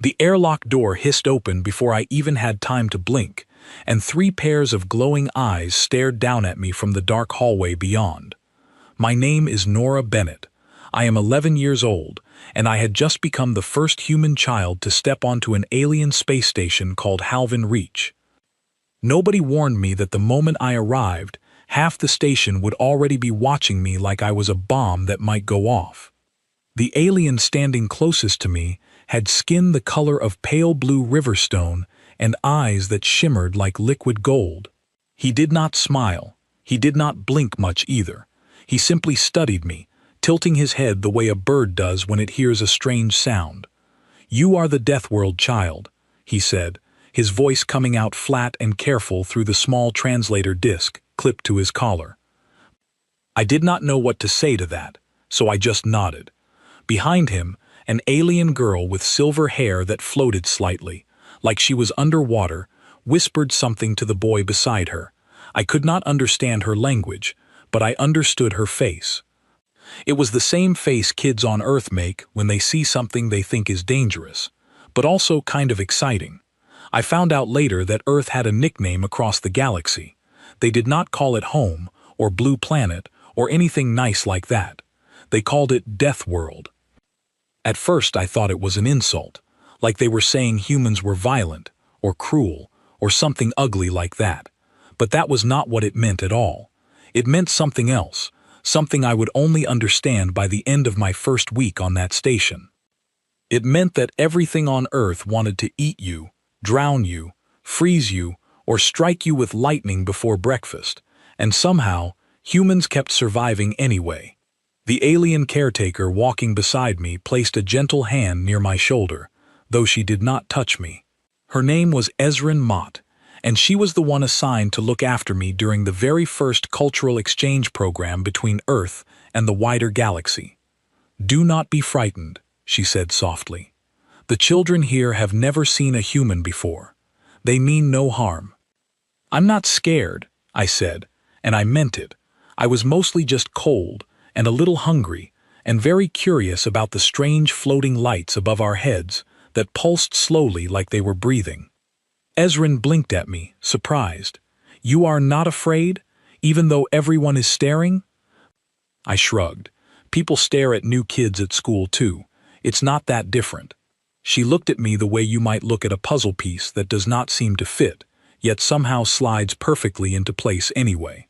The airlock door hissed open before I even had time to blink, and 3 pairs of glowing eyes stared down at me from the dark hallway beyond. My name is Nora Bennett. I am 11 years old, and I had just become the first human child to step onto an alien space station called Halvin Reach. Nobody warned me that the moment I arrived, half the station would already be watching me like I was a bomb that might go off. The alien standing closest to me had skin the color of pale blue riverstone and eyes that shimmered like liquid gold. He did not smile. He did not blink much either. He simply studied me, tilting his head the way a bird does when it hears a strange sound. "You are the Deathworld child," he said, his voice coming out flat and careful through the small translator disc clipped to his collar. I did not know what to say to that, so I just nodded. Behind him, an alien girl with silver hair that floated slightly, like she was underwater, whispered something to the boy beside her. I could not understand her language, but I understood her face. It was the same face kids on Earth make when they see something they think is dangerous, but also kind of exciting. I found out later that Earth had a nickname across the galaxy. They did not call it home, or Blue Planet, or anything nice like that. They called it Deathworld. At first I thought it was an insult, like they were saying humans were violent, or cruel, or something ugly like that. But that was not what it meant at all. It meant something else, something I would only understand by the end of my first week on that station. It meant that everything on Earth wanted to eat you, drown you, freeze you, or strike you with lightning before breakfast, and somehow, humans kept surviving anyway. The alien caretaker walking beside me placed a gentle hand near my shoulder, though she did not touch me. Her name was Ezrin Mott, and she was the one assigned to look after me during the very first cultural exchange program between Earth and the wider galaxy. "Do not be frightened," she said softly. "The children here have never seen a human before. They mean no harm." "I'm not scared," I said, and I meant it. I was mostly just cold, and a little hungry, and very curious about the strange floating lights above our heads that pulsed slowly like they were breathing. Ezrin blinked at me, surprised. "You are not afraid, even though everyone is staring?" I shrugged. People stare at new kids at school too. It's not that different. She looked at me the way you might look at a puzzle piece that does not seem to fit, yet somehow slides perfectly into place anyway.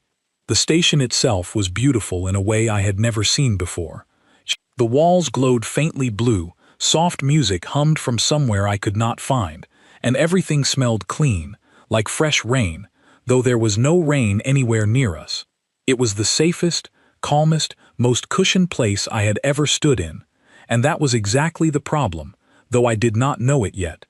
The station itself was beautiful in a way I had never seen before. The walls glowed faintly blue, soft music hummed from somewhere I could not find, and everything smelled clean, like fresh rain, though there was no rain anywhere near us. It was the safest, calmest, most cushioned place I had ever stood in, and that was exactly the problem, though I did not know it yet.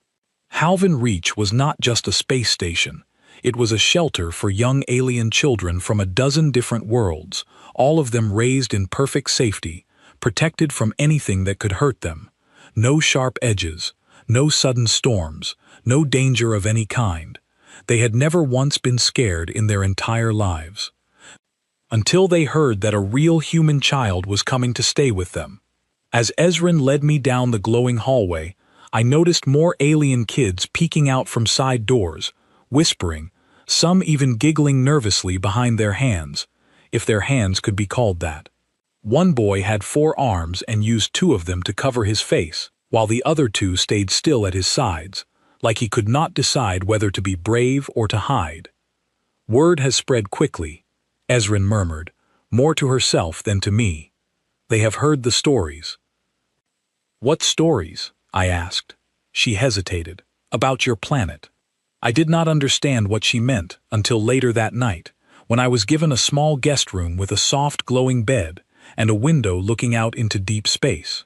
Halvin Reach was not just a space station. It was a shelter for young alien children from a dozen different worlds, all of them raised in perfect safety, protected from anything that could hurt them. No sharp edges, no sudden storms, no danger of any kind. They had never once been scared in their entire lives. Until they heard that a real human child was coming to stay with them. As Ezrin led me down the glowing hallway, I noticed more alien kids peeking out from side doors, whispering, some even giggling nervously behind their hands, if their hands could be called that. One boy had 4 arms and used 2 of them to cover his face, while the other 2 stayed still at his sides, like he could not decide whether to be brave or to hide. "Word has spread quickly," Ezrin murmured, more to herself than to me. "They have heard the stories." "What stories?" I asked. She hesitated. "About your planet." I did not understand what she meant until later that night, when I was given a small guest room with a soft glowing bed and a window looking out into deep space.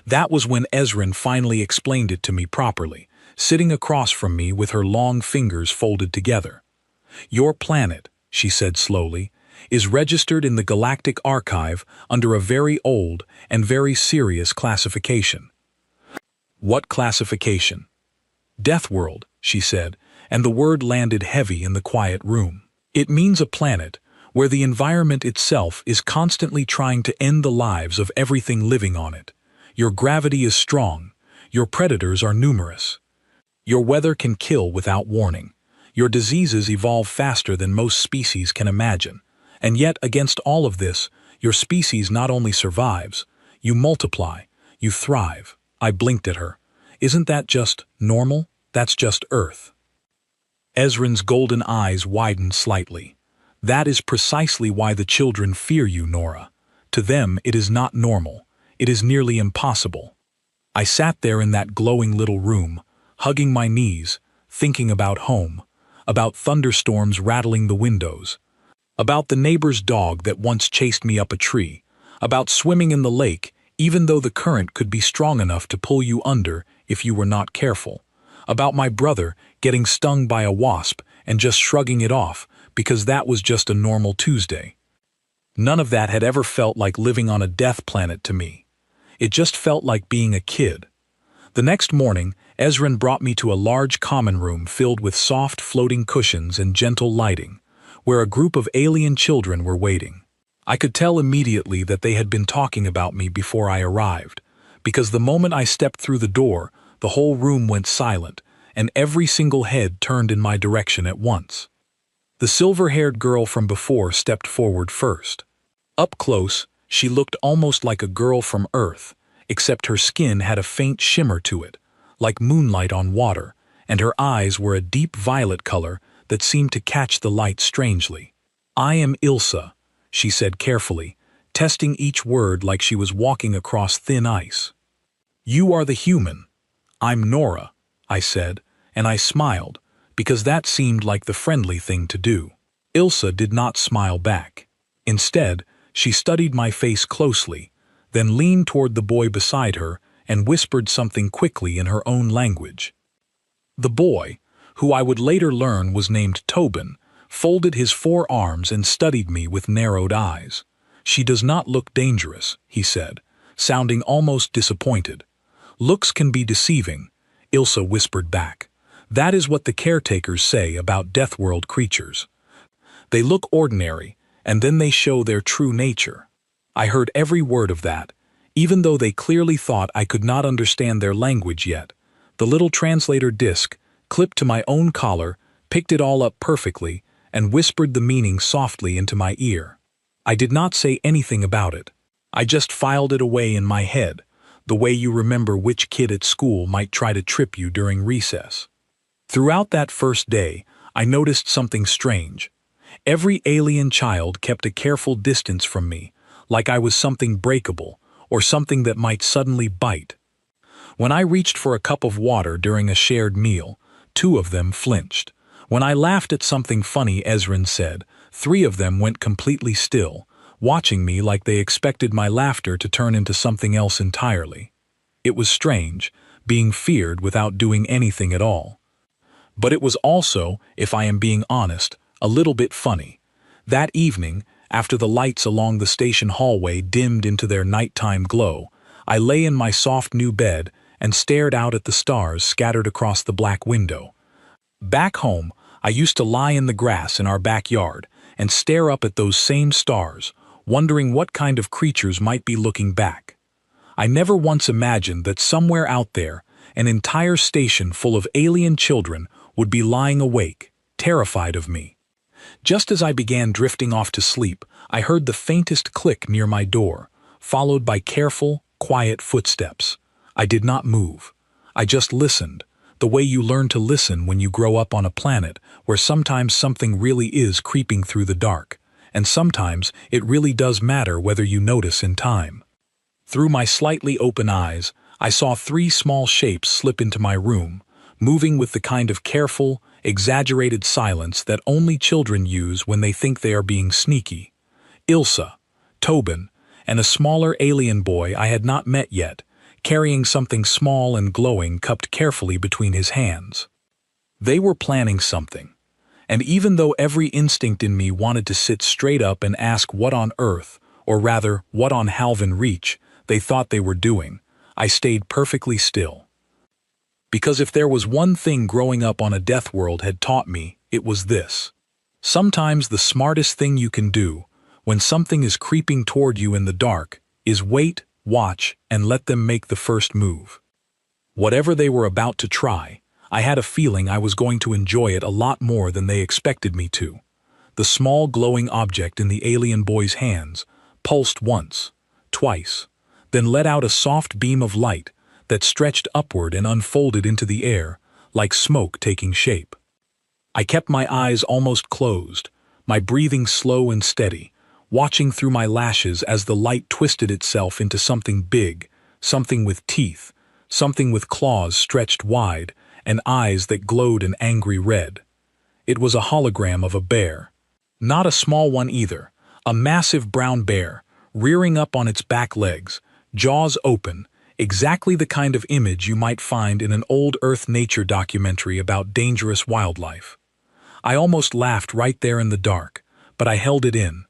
That was when Ezrin finally explained it to me properly, sitting across from me with her long fingers folded together. "Your planet," she said slowly, "is registered in the Galactic Archive under a very old and very serious classification." "What classification?" "Deathworld," she said, and the word landed heavy in the quiet room. "It means a planet where the environment itself is constantly trying to end the lives of everything living on it. Your gravity is strong, Your predators are numerous. Your weather can kill without warning. Your diseases evolve faster than most species can imagine. And yet, against all of this, your species not only survives, you multiply, you thrive. I blinked at her. Isn't that just normal? That's just Earth. Ezran's golden eyes widened slightly. That is precisely why the children fear you, Nora. To them, it is not normal. It is nearly impossible. I sat there in that glowing little room, hugging my knees, thinking about home, about thunderstorms rattling the windows, about the neighbor's dog that once chased me up a tree, about swimming in the lake even though the current could be strong enough to pull you under if you were not careful, about my brother getting stung by a wasp and just shrugging it off because that was just a normal Tuesday. None of that had ever felt like living on a death planet to me. It just felt like being a kid. The next morning, Ezran brought me to a large common room filled with soft floating cushions and gentle lighting, where a group of alien children were waiting. I could tell immediately that they had been talking about me before I arrived, because the moment I stepped through the door, the whole room went silent, and every single head turned in my direction at once. The silver-haired girl from before stepped forward first. Up close, she looked almost like a girl from Earth, except her skin had a faint shimmer to it, like moonlight on water, and her eyes were a deep violet color that seemed to catch the light strangely. "I am Ilsa," she said carefully, testing each word like she was walking across thin ice. "You are the human. I'm Nora," I said, and I smiled, because that seemed like the friendly thing to do. Ilsa did not smile back. Instead, she studied my face closely, then leaned toward the boy beside her and whispered something quickly in her own language. The boy, who I would later learn was named Tobin, folded his forearms and studied me with narrowed eyes. "She does not look dangerous," he said, sounding almost disappointed. "Looks can be deceiving," Ilsa whispered back. "That is what the caretakers say about Deathworld creatures. They look ordinary, and then they show their true nature." I heard every word of that, even though they clearly thought I could not understand their language yet. The little translator disc, clipped to my own collar, picked it all up perfectly and whispered the meaning softly into my ear. I did not say anything about it. I just filed it away in my head, the way you remember which kid at school might try to trip you during recess. Throughout that first day, I noticed something strange. Every alien child kept a careful distance from me, like I was something breakable or something that might suddenly bite. When I reached for a cup of water during a shared meal, 2 of them flinched. When I laughed at something funny Ezran said, 3 of them went completely still, watching me like they expected my laughter to turn into something else entirely. It was strange, being feared without doing anything at all. But it was also, if I am being honest, a little bit funny. That evening, after the lights along the station hallway dimmed into their nighttime glow, I lay in my soft new bed and stared out at the stars scattered across the black window. Back home, I used to lie in the grass in our backyard and stare up at those same stars, wondering what kind of creatures might be looking back. I never once imagined that somewhere out there, an entire station full of alien children would be lying awake, terrified of me. Just as I began drifting off to sleep, I heard the faintest click near my door, followed by careful, quiet footsteps. I did not move. I just listened, the way you learn to listen when you grow up on a planet where sometimes something really is creeping through the dark, and sometimes it really does matter whether you notice in time. Through my slightly open eyes, I saw 3 small shapes slip into my room, moving with the kind of careful, exaggerated silence that only children use when they think they are being sneaky. Ilsa, Tobin, and a smaller alien boy I had not met yet, carrying something small and glowing cupped carefully between his hands. They were planning something, and even though every instinct in me wanted to sit straight up and ask what on earth, or rather what on Halvan Reach, they thought they were doing, I stayed perfectly still. Because if there was one thing growing up on a death world had taught me, it was this. Sometimes the smartest thing you can do, when something is creeping toward you in the dark, is wait, watch, and let them make the first move. Whatever they were about to try, I had a feeling I was going to enjoy it a lot more than they expected me to. The small glowing object in the alien boy's hands pulsed once, twice, then let out a soft beam of light that stretched upward and unfolded into the air, like smoke taking shape. I kept my eyes almost closed, my breathing slow and steady, watching through my lashes as the light twisted itself into something big, something with teeth, something with claws stretched wide, and eyes that glowed an angry red. It was a hologram of a bear. Not a small one either, a massive brown bear, rearing up on its back legs, jaws open, exactly the kind of image you might find in an old Earth nature documentary about dangerous wildlife. I almost laughed right there in the dark, but I held it in.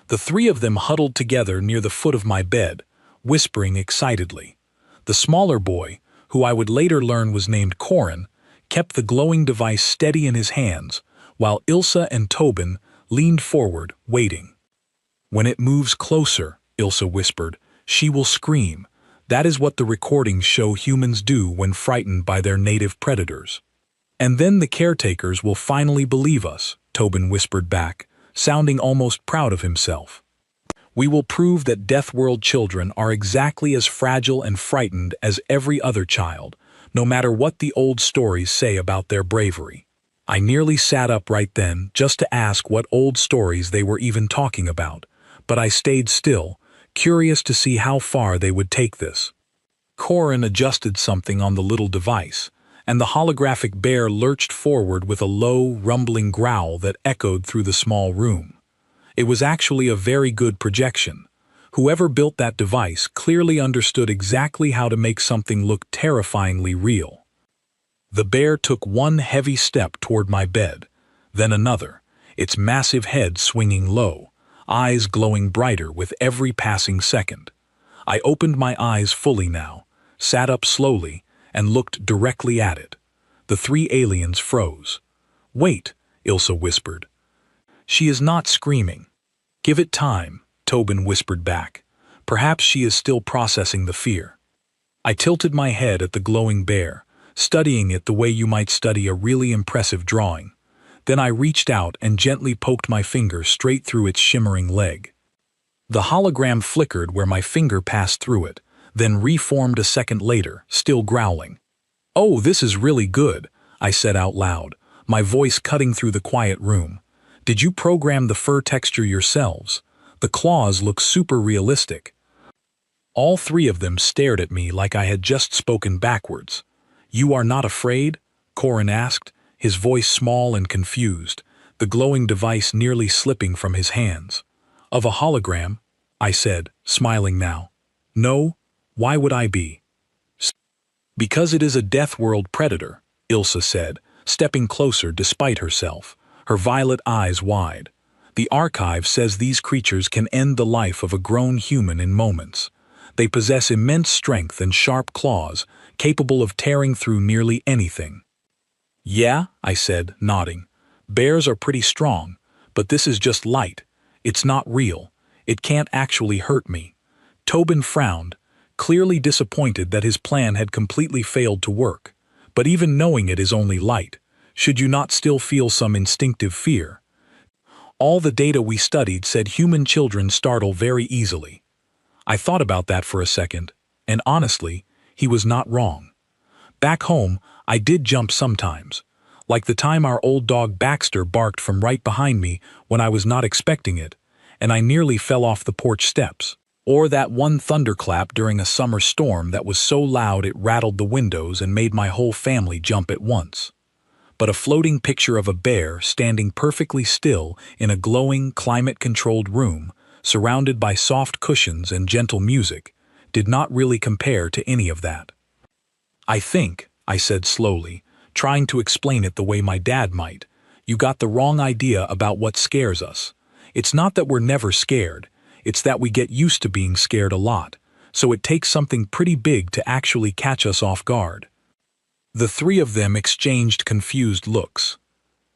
The three of them huddled together near the foot of my bed, whispering excitedly. The smaller boy, who I would later learn was named Corin, kept the glowing device steady in his hands, while Ilsa and Tobin leaned forward, waiting. "When it moves closer," Ilsa whispered, "she will scream. That is what the recordings show humans do when frightened by their native predators." "And then the caretakers will finally believe us," Tobin whispered back, sounding almost proud of himself. "We will prove that Deathworld children are exactly as fragile and frightened as every other child, no matter what the old stories say about their bravery." I nearly sat up right then just to ask what old stories they were even talking about, but I stayed still, curious to see how far they would take this. Corin adjusted something on the little device, and the holographic bear lurched forward with a low, rumbling growl that echoed through the small room. It was actually a very good projection. Whoever built that device clearly understood exactly how to make something look terrifyingly real. The bear took one heavy step toward my bed, then another, its massive head swinging low, eyes glowing brighter with every passing second. I opened my eyes fully now, sat up slowly, and looked directly at it. The three aliens froze. "Wait," Ilsa whispered. "She is not screaming." "Give it time," Tobin whispered back. "Perhaps she is still processing the fear." I tilted my head at the glowing bear, studying it the way you might study a really impressive drawing. Then I reached out and gently poked my finger straight through its shimmering leg. The hologram flickered where my finger passed through it, then reformed a second later, still growling. "Oh, this is really good," I said out loud, my voice cutting through the quiet room. "Did you program the fur texture yourselves? The claws look super realistic." All three of them stared at me like I had just spoken backwards. "You are not afraid?" Corin asked, his voice small and confused, the glowing device nearly slipping from his hands. "Of a hologram?" I said, smiling now. "No, why would I be?" "Because it is a Deathworld predator," Ilsa said, stepping closer despite herself, her violet eyes wide. "The archive says these creatures can end the life of a grown human in moments. They possess immense strength and sharp claws, capable of tearing through nearly anything." "Yeah," I said, nodding. "Bears are pretty strong, but this is just light. It's not real. It can't actually hurt me." Tobin frowned, clearly disappointed that his plan had completely failed to work. "But even knowing it is only light, should you not still feel some instinctive fear? All the data we studied said human children startle very easily." I thought about that for a second, and honestly, he was not wrong. Back home, I did jump sometimes, like the time our old dog Baxter barked from right behind me when I was not expecting it, and I nearly fell off the porch steps. Or that one thunderclap during a summer storm that was so loud it rattled the windows and made my whole family jump at once. But a floating picture of a bear standing perfectly still in a glowing, climate-controlled room, surrounded by soft cushions and gentle music, did not really compare to any of that. "I think," I said slowly, trying to explain it the way my dad might, "you got the wrong idea about what scares us. It's not that we're never scared, it's that we get used to being scared a lot, so it takes something pretty big to actually catch us off guard." The three of them exchanged confused looks.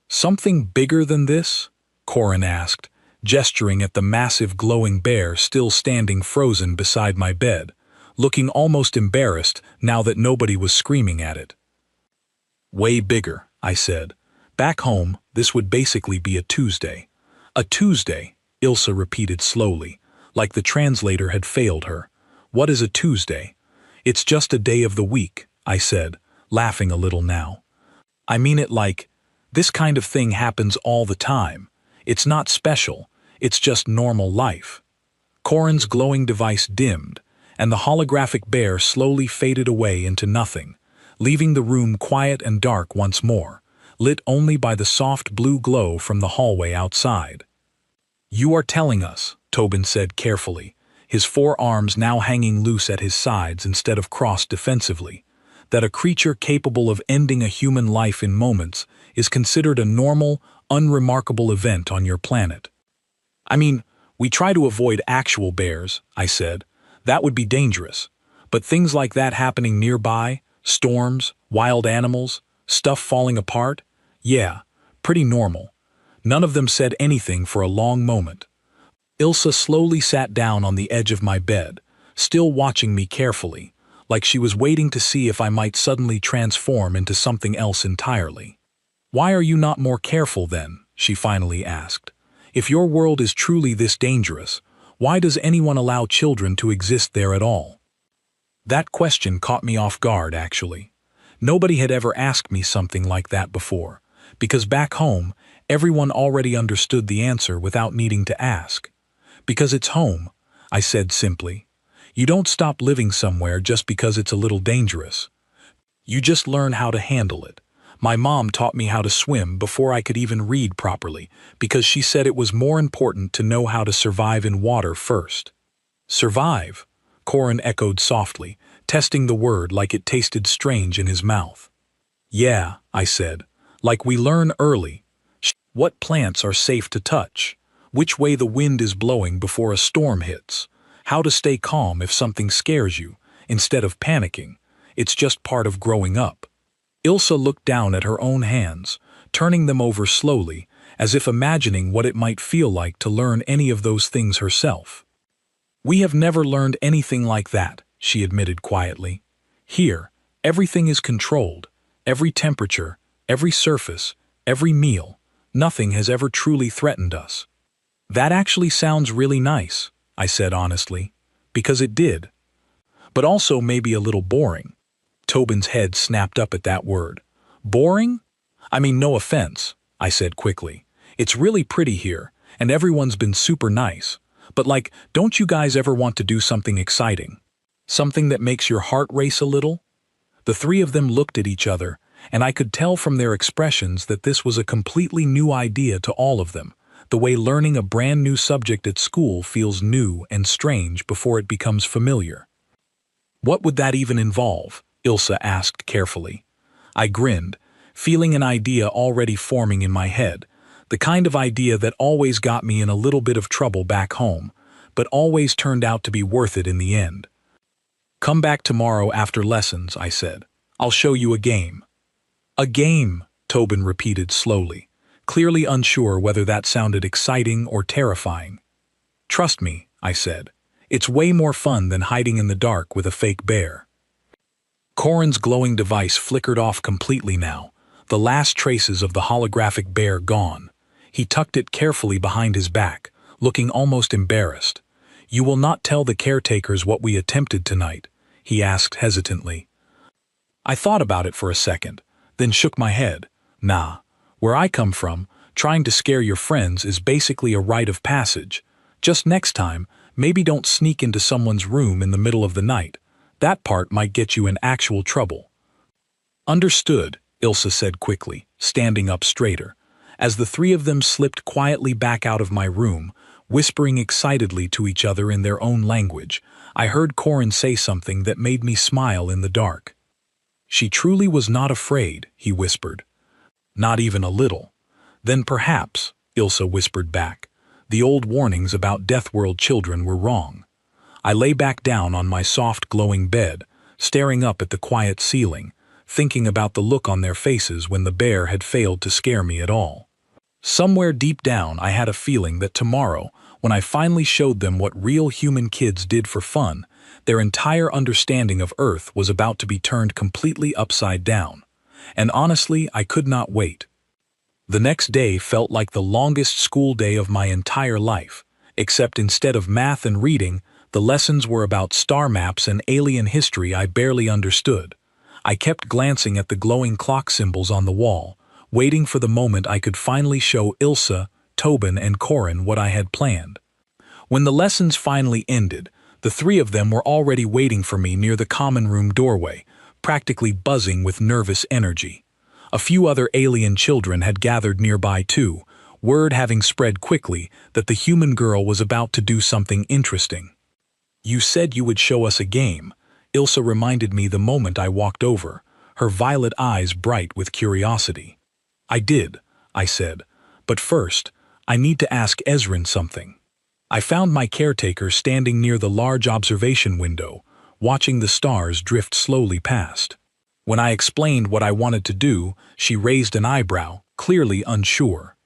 "Something bigger than this?" Corin asked, gesturing at the massive glowing bear still standing frozen beside my bed, looking almost embarrassed now that nobody was screaming at it. "Way bigger," I said. "Back home, this would basically be a Tuesday." "A Tuesday," Ilsa repeated slowly, like the translator had failed her. "What is a Tuesday?" "It's just a day of the week," I said, laughing a little now. "I mean it like, this kind of thing happens all the time. It's not special, it's just normal life." Corin's glowing device dimmed, and the holographic bear slowly faded away into nothing, leaving the room quiet and dark once more, lit only by the soft blue glow from the hallway outside. "You are telling us," Tobin said carefully, his forearms now hanging loose at his sides instead of crossed defensively, "that a creature capable of ending a human life in moments is considered a normal, unremarkable event on your planet." "I mean, we try to avoid actual bears," I said. "That would be dangerous. But things like that happening nearby, storms, wild animals, stuff falling apart, yeah, pretty normal." None of them said anything for a long moment. Ilsa slowly sat down on the edge of my bed, still watching me carefully, like she was waiting to see if I might suddenly transform into something else entirely. "Why are you not more careful then?" she finally asked. "If your world is truly this dangerous, why does anyone allow children to exist there at all?" That question caught me off guard, actually. Nobody had ever asked me something like that before, because back home, everyone already understood the answer without needing to ask. "Because it's home," I said simply. "You don't stop living somewhere just because it's a little dangerous. You just learn how to handle it. My mom taught me how to swim before I could even read properly, because she said it was more important to know how to survive in water first." "Survive?" Corin echoed softly, testing the word like it tasted strange in his mouth. "Yeah," I said, "like we learn early. What plants are safe to touch, which way the wind is blowing before a storm hits, how to stay calm if something scares you, instead of panicking. It's just part of growing up." Ilsa looked down at her own hands, turning them over slowly, as if imagining what it might feel like to learn any of those things herself. "We have never learned anything like that," she admitted quietly. "Here, everything is controlled, every temperature, every surface, every meal. Nothing has ever truly threatened us." "That actually sounds really nice," I said honestly, because it did. "But also maybe a little boring." Tobin's head snapped up at that word. "Boring? I mean, no offense," I said quickly. "It's really pretty here, and everyone's been super nice. But like, don't you guys ever want to do something exciting? Something that makes your heart race a little?" The three of them looked at each other, and I could tell from their expressions that this was a completely new idea to all of them, the way learning a brand new subject at school feels new and strange before it becomes familiar. "What would that even involve?" Ilsa asked carefully. I grinned, feeling an idea already forming in my head, the kind of idea that always got me in a little bit of trouble back home, but always turned out to be worth it in the end. "Come back tomorrow after lessons," I said. "I'll show you a game." "A game," Tobin repeated slowly, clearly unsure whether that sounded exciting or terrifying. "Trust me," I said. "It's way more fun than hiding in the dark with a fake bear." Corin's glowing device flickered off completely now, the last traces of the holographic bear gone. He tucked it carefully behind his back, looking almost embarrassed. "You will not tell the caretakers what we attempted tonight?" he asked hesitantly. I thought about it for a second, then shook my head. "Nah. Where I come from, trying to scare your friends is basically a rite of passage. Just next time, maybe don't sneak into someone's room in the middle of the night. That part might get you in actual trouble." "Understood," Ilsa said quickly, standing up straighter. As the three of them slipped quietly back out of my room, whispering excitedly to each other in their own language, I heard Corin say something that made me smile in the dark. "She truly was not afraid," he whispered. "Not even a little." "Then perhaps," Ilsa whispered back, "the old warnings about Deathworld children were wrong." I lay back down on my soft, glowing bed, staring up at the quiet ceiling, thinking about the look on their faces when the bear had failed to scare me at all. Somewhere deep down I had a feeling that tomorrow, when I finally showed them what real human kids did for fun, Their entire understanding of Earth was about to be turned completely upside down. And honestly, I could not wait. The next day felt like the longest school day of my entire life, except instead of math and reading, the lessons were about star maps and alien history I barely understood. I kept glancing at the glowing clock symbols on the wall, waiting for the moment I could finally show Ilsa, Tobin, and Corin what I had planned. When the lessons finally ended, the three of them were already waiting for me near the common room doorway, practically buzzing with nervous energy. A few other alien children had gathered nearby too, word having spread quickly that the human girl was about to do something interesting. "You said you would show us a game," Ilsa reminded me the moment I walked over, her violet eyes bright with curiosity. "I did," I said, "but first, I need to ask Ezrin something." I found my caretaker standing near the large observation window, watching the stars drift slowly past. When I explained what I wanted to do, she raised an eyebrow, clearly unsure.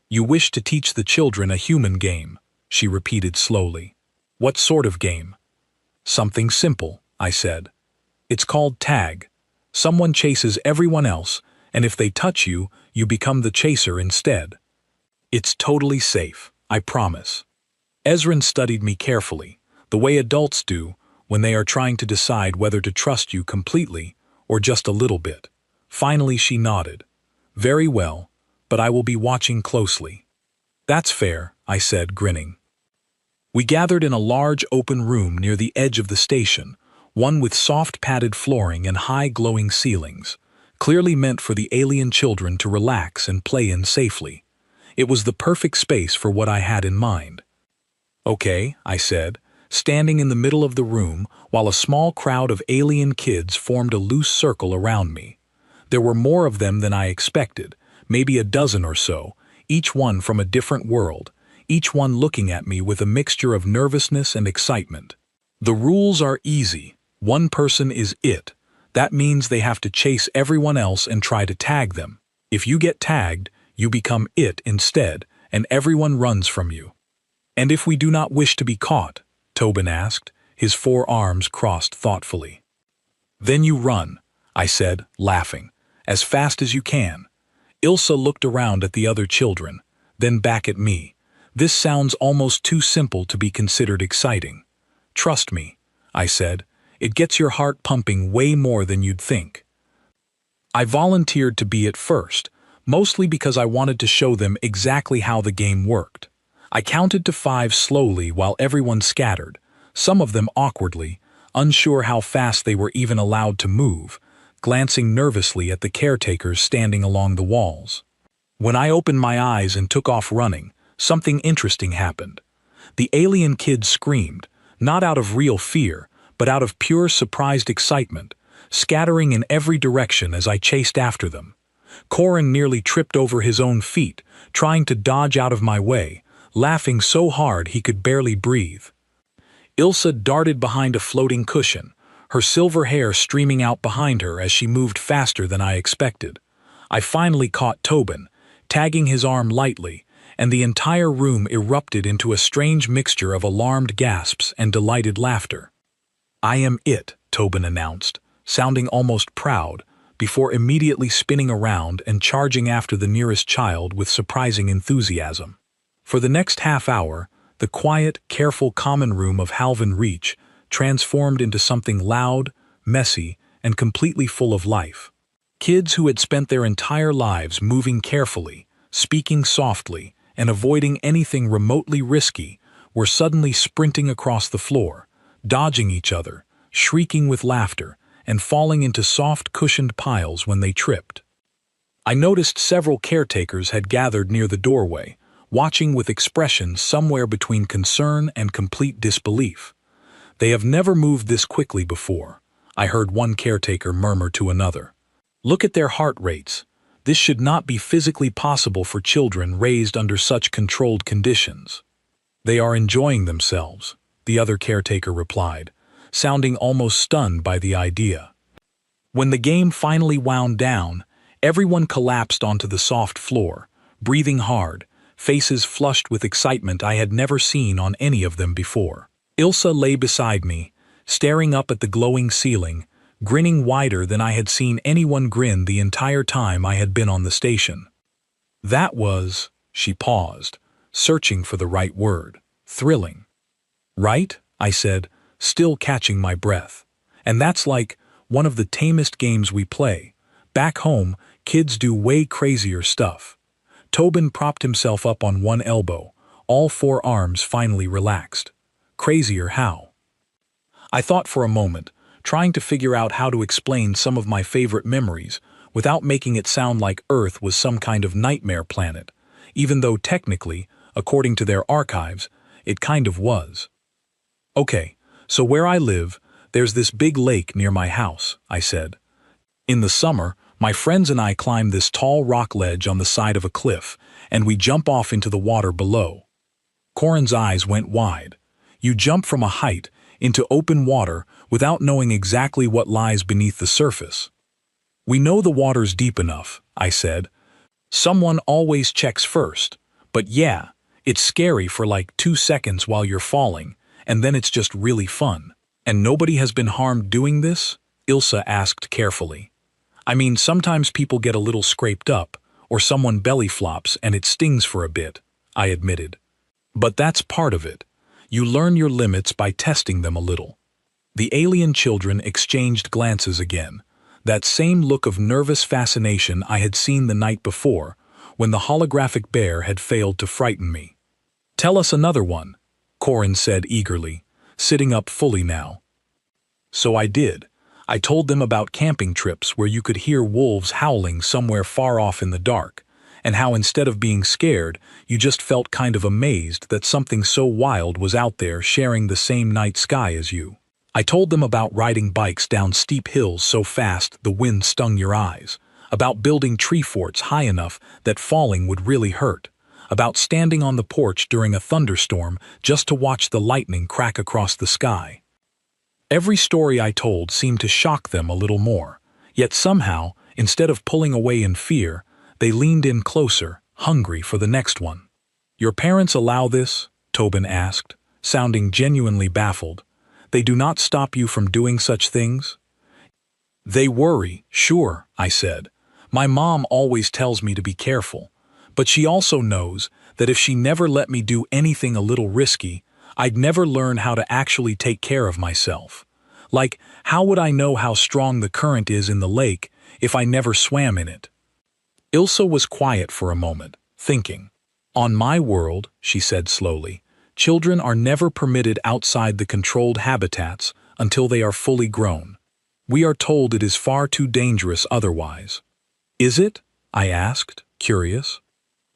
"You wish to teach the children a human game," she repeated slowly. "What sort of game?" "Something simple," I said. "It's called tag. Someone chases everyone else, and if they touch you, you become the chaser instead. It's totally safe, I promise." Ezrin studied me carefully, the way adults do when they are trying to decide whether to trust you completely or just a little bit. Finally she nodded. "Very well, but I will be watching closely." "That's fair," I said, grinning. We gathered in a large open room near the edge of the station, one with soft padded flooring and high glowing ceilings, clearly meant for the alien children to relax and play in safely. It was the perfect space for what I had in mind. "Okay," I said, standing in the middle of the room while a small crowd of alien kids formed a loose circle around me. There were more of them than I expected, maybe a dozen or so, each one from a different world, each one looking at me with a mixture of nervousness and excitement. "The rules are easy. One person is it. That means they have to chase everyone else and try to tag them. If you get tagged, you become it instead, and everyone runs from you." "And if we do not wish to be caught?" Tobin asked, his 4 arms crossed thoughtfully. "Then you run," I said, laughing, "as fast as you can." Ilsa looked around at the other children, then back at me. "This sounds almost too simple to be considered exciting." "Trust me," I said, "it gets your heart pumping way more than you'd think." I volunteered to be it first, mostly because I wanted to show them exactly how the game worked. I counted to 5 slowly while everyone scattered, some of them awkwardly, unsure how fast they were even allowed to move, glancing nervously at the caretakers standing along the walls. When I opened my eyes and took off running, something interesting happened. The alien kids screamed, not out of real fear, but out of pure surprised excitement, scattering in every direction as I chased after them. Corin nearly tripped over his own feet, trying to dodge out of my way, laughing so hard he could barely breathe. Ilsa darted behind a floating cushion, her silver hair streaming out behind her as she moved faster than I expected. I finally caught Tobin, tagging his arm lightly, and the entire room erupted into a strange mixture of alarmed gasps and delighted laughter. "I am it," Tobin announced, sounding almost proud, before immediately spinning around and charging after the nearest child with surprising enthusiasm. For the next half hour, the quiet, careful common room of Halvin Reach transformed into something loud, messy, and completely full of life. Kids who had spent their entire lives moving carefully, speaking softly, and avoiding anything remotely risky were suddenly sprinting across the floor, dodging each other, shrieking with laughter, and falling into soft cushioned piles when they tripped. I noticed several caretakers had gathered near the doorway, watching with expressions somewhere between concern and complete disbelief. "They have never moved this quickly before," I heard one caretaker murmur to another. "Look at their heart rates. This should not be physically possible for children raised under such controlled conditions." "They are enjoying themselves," the other caretaker replied, sounding almost stunned by the idea. When the game finally wound down, everyone collapsed onto the soft floor, breathing hard, faces flushed with excitement I had never seen on any of them before. Ilsa lay beside me, staring up at the glowing ceiling, grinning wider than I had seen anyone grin the entire time I had been on the station. That was, she paused, searching for the right word, thrilling. Right? I said, still catching my breath. And that's like one of the tamest games we play. Back home, kids do way crazier stuff. Tobin propped himself up on one elbow, all four arms finally relaxed. Crazier how? I thought for a moment, trying to figure out how to explain some of my favorite memories without making it sound like Earth was some kind of nightmare planet, even though technically, according to their archives, it kind of was. Okay, so where I live, there's this big lake near my house, I said. In the summer, my friends and I climb this tall rock ledge on the side of a cliff, and we jump off into the water below. Corin's eyes went wide. You jump from a height into open water without knowing exactly what lies beneath the surface. We know the water's deep enough, I said. Someone always checks first. But yeah, it's scary for like 2 seconds while you're falling, and then it's just really fun. And nobody has been harmed doing this? Ilsa asked carefully. I mean, sometimes people get a little scraped up, or someone belly flops and it stings for a bit, I admitted. But that's part of it. You learn your limits by testing them a little. The alien children exchanged glances again, that same look of nervous fascination I had seen the night before, when the holographic bear had failed to frighten me. Tell us another one, Corin said eagerly, sitting up fully now. So I did. I told them about camping trips where you could hear wolves howling somewhere far off in the dark, and how instead of being scared, you just felt kind of amazed that something so wild was out there sharing the same night sky as you. I told them about riding bikes down steep hills so fast the wind stung your eyes, about building tree forts high enough that falling would really hurt, about standing on the porch during a thunderstorm just to watch the lightning crack across the sky. Every story I told seemed to shock them a little more, yet somehow, instead of pulling away in fear, they leaned in closer, hungry for the next one. Your parents allow this? Tobin asked, sounding genuinely baffled. They do not stop you from doing such things? They worry, sure, I said. My mom always tells me to be careful, but she also knows that if she never let me do anything a little risky, I'd never learn how to actually take care of myself. Like, how would I know how strong the current is in the lake if I never swam in it? Ilsa was quiet for a moment, thinking. On my world, she said slowly, children are never permitted outside the controlled habitats until they are fully grown. We are told it is far too dangerous otherwise. Is it? I asked, curious.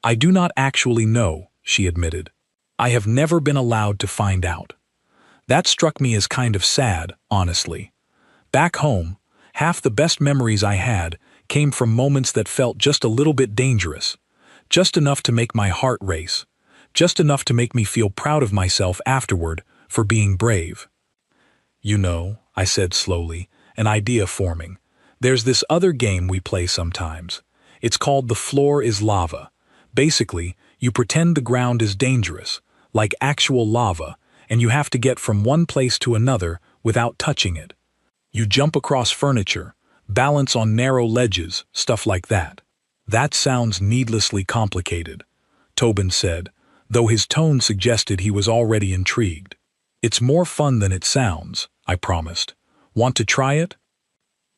I do not actually know, she admitted. I have never been allowed to find out. That struck me as kind of sad, honestly. Back home, half the best memories I had came from moments that felt just a little bit dangerous, just enough to make my heart race, just enough to make me feel proud of myself afterward for being brave. You know, I said slowly, an idea forming. There's this other game we play sometimes. It's called The Floor is Lava. Basically, you pretend the ground is dangerous, like actual lava, and you have to get from one place to another without touching it. You jump across furniture, balance on narrow ledges, stuff like that. That sounds needlessly complicated, Tobin said, though his tone suggested he was already intrigued. It's more fun than it sounds, I promised. Want to try it?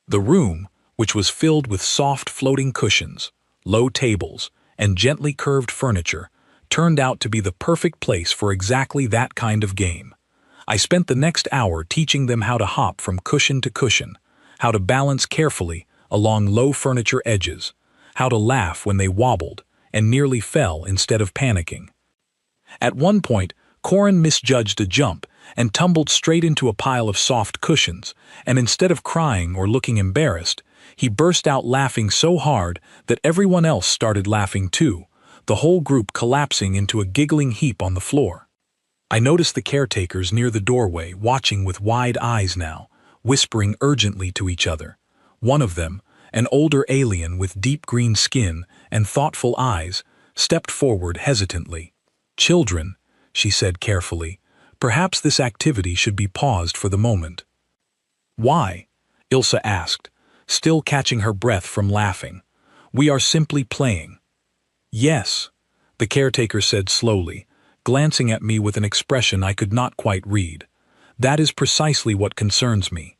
The room, which was filled with soft floating cushions, low tables, and gently curved furniture, turned out to be the perfect place for exactly that kind of game. I spent the next hour teaching them how to hop from cushion to cushion, how to balance carefully along low furniture edges, how to laugh when they wobbled and nearly fell instead of panicking. At one point, Corin misjudged a jump and tumbled straight into a pile of soft cushions, and instead of crying or looking embarrassed, he burst out laughing so hard that everyone else started laughing too, the whole group collapsing into a giggling heap on the floor. I noticed the caretakers near the doorway watching with wide eyes now, whispering urgently to each other. One of them, an older alien with deep green skin and thoughtful eyes, stepped forward hesitantly. "Children," she said carefully, Perhaps this activity should be paused for the moment. Why? Ilsa asked, still catching her breath from laughing. We are simply playing. Yes, the caretaker said slowly, glancing at me with an expression I could not quite read. That is precisely what concerns me.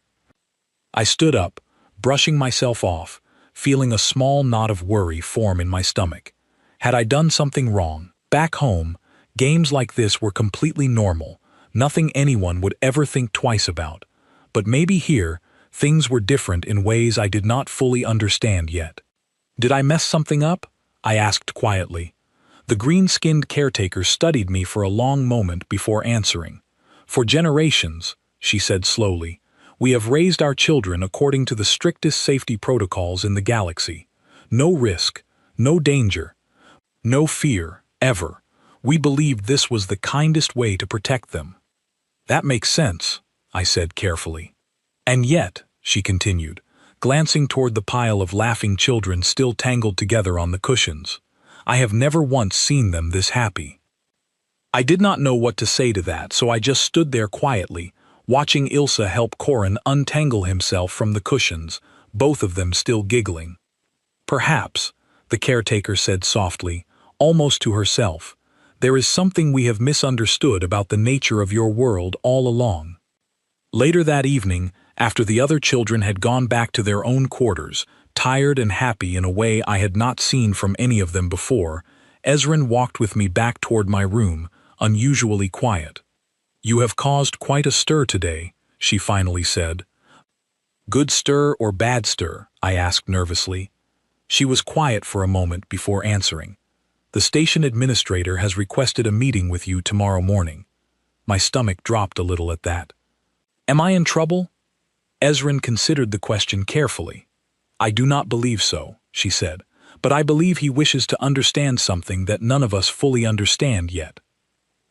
I stood up, brushing myself off, feeling a small knot of worry form in my stomach. Had I done something wrong? Back home, games like this were completely normal, nothing anyone would ever think twice about. But maybe here, things were different in ways I did not fully understand yet. Did I mess something up? I asked quietly. The green-skinned caretaker studied me for a long moment before answering. For generations, she said slowly, we have raised our children according to the strictest safety protocols in the galaxy. No risk, no danger, no fear, ever. We believed this was the kindest way to protect them. That makes sense, I said carefully. And yet, she continued, glancing toward the pile of laughing children still tangled together on the cushions, I have never once seen them this happy. I did not know what to say to that, so I just stood there quietly, watching Ilsa help Corin untangle himself from the cushions, both of them still giggling. Perhaps, the caretaker said softly, almost to herself, there is something we have misunderstood about the nature of your world all along. Later that evening, after the other children had gone back to their own quarters, tired and happy in a way I had not seen from any of them before, Ezrin walked with me back toward my room, unusually quiet. You have caused quite a stir today, she finally said. Good stir or bad stir? I asked nervously. She was quiet for a moment before answering. The station administrator has requested a meeting with you tomorrow morning. My stomach dropped a little at that. Am I in trouble? Ezrin considered the question carefully. I do not believe so, she said, but I believe he wishes to understand something that none of us fully understand yet.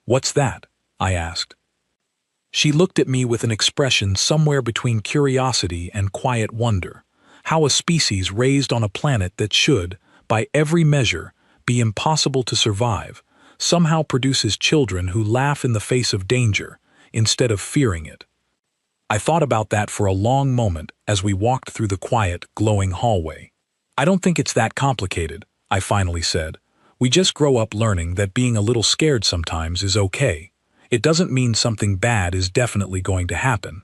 What's that? I asked. She looked at me with an expression somewhere between curiosity and quiet wonder. How a species raised on a planet that should, by every measure, be impossible to survive, somehow produces children who laugh in the face of danger, instead of fearing it. I thought about that for a long moment as we walked through the quiet, glowing hallway. I don't think it's that complicated, I finally said. We just grow up learning that being a little scared sometimes is okay. It doesn't mean something bad is definitely going to happen.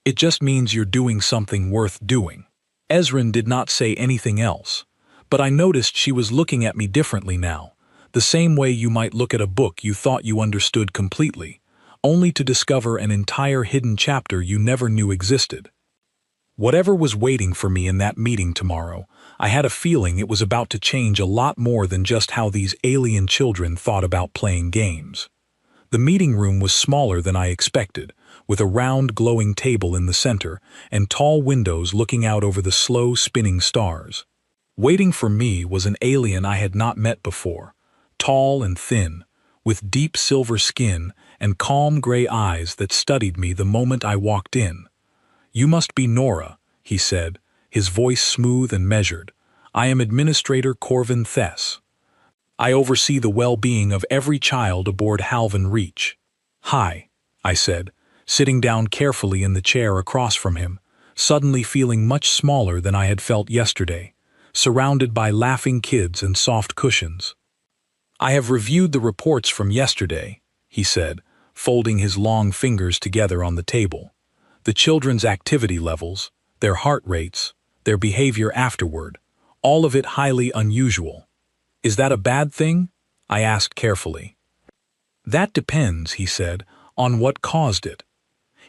It just means you're doing something worth doing. Ezrin did not say anything else, but I noticed she was looking at me differently now, the same way you might look at a book you thought you understood completely, only to discover an entire hidden chapter you never knew existed. Whatever was waiting for me in that meeting tomorrow, I had a feeling it was about to change a lot more than just how these alien children thought about playing games. The meeting room was smaller than I expected, with a round glowing table in the center and tall windows looking out over the slow spinning stars. Waiting for me was an alien I had not met before, tall and thin, with deep silver skin and calm gray eyes that studied me the moment I walked in. You must be Nora, he said, his voice smooth and measured. I am Administrator Corvin Thess. I oversee the well-being of every child aboard Halvan Reach. Hi, I said, sitting down carefully in the chair across from him, suddenly feeling much smaller than I had felt yesterday, surrounded by laughing kids and soft cushions. I have reviewed the reports from yesterday, he said, folding his long fingers together on the table. The children's activity levels, their heart rates, their behavior afterward, all of it highly unusual. Is that a bad thing? I asked carefully. That depends, he said, on what caused it.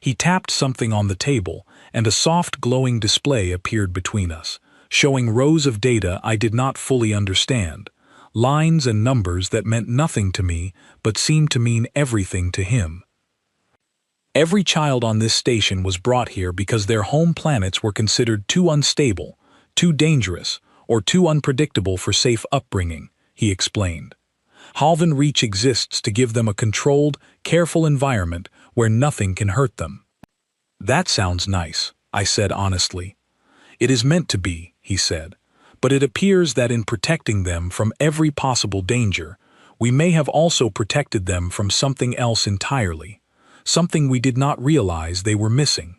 He tapped something on the table, and a soft glowing display appeared between us, showing rows of data I did not fully understand, lines and numbers that meant nothing to me but seemed to mean everything to him. Every child on this station was brought here because their home planets were considered too unstable, too dangerous, or too unpredictable for safe upbringing, he explained. Halvan Reach exists to give them a controlled, careful environment where nothing can hurt them. That sounds nice, I said honestly. It is meant to be, he said, but it appears that in protecting them from every possible danger, we may have also protected them from something else entirely, something we did not realize they were missing.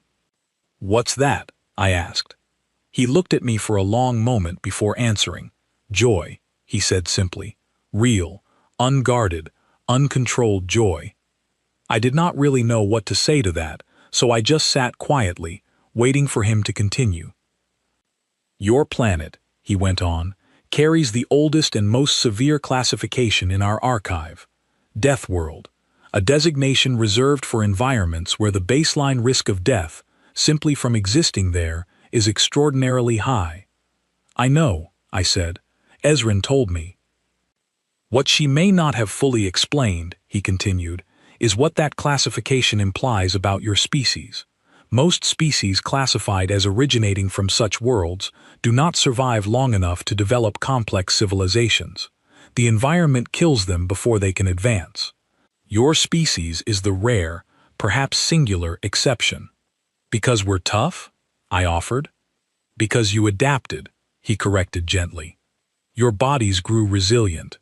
"What's that?" I asked. He looked at me for a long moment before answering. "Joy," he said simply. "Real, unguarded, uncontrolled joy." I did not really know what to say to that, so I just sat quietly, waiting for him to continue. "Your planet," he went on, "carries the oldest and most severe classification in our archive, Deathworld, a designation reserved for environments where the baseline risk of death, simply from existing there, is extraordinarily high." "I know," I said. "Ezrin told me." "What she may not have fully explained," he continued, "is what that classification implies about your species. Most species classified as originating from such worlds do not survive long enough to develop complex civilizations. The environment kills them before they can advance. Your species is the rare, perhaps singular, exception." "Because we're tough?" I offered. "Because you adapted," he corrected gently. "Your bodies grew resilient.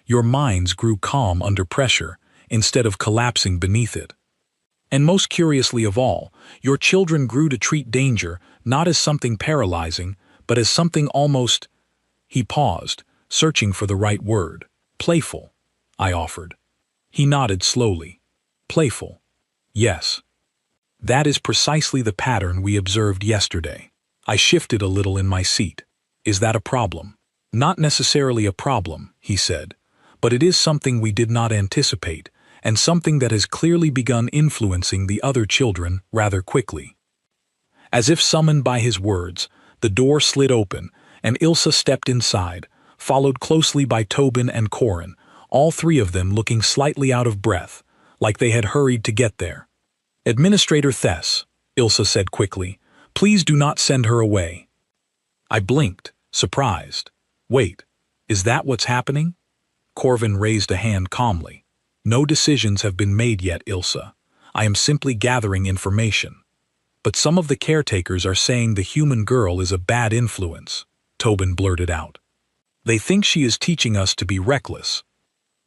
Your minds grew calm under pressure, instead of collapsing beneath it. And most curiously of all, your children grew to treat danger not as something paralyzing, but as something almost—" He paused, searching for the right word. "Playful," I offered. He nodded slowly. "Playful. Yes. That is precisely the pattern we observed yesterday." I shifted a little in my seat. "Is that a problem?" "Not necessarily a problem," he said, "but it is something we did not anticipate, and something that has clearly begun influencing the other children rather quickly." As if summoned by his words, the door slid open, and Ilsa stepped inside, followed closely by Tobin and Corin, all three of them looking slightly out of breath, like they had hurried to get there. "Administrator Thess," Ilsa said quickly, "please do not send her away." I blinked, surprised. "Wait, is that what's happening?" Corvin raised a hand calmly. "No decisions have been made yet, Ilsa. I am simply gathering information. But some of the caretakers are saying the human girl is a bad influence," Tobin blurted out. "They think she is teaching us to be reckless."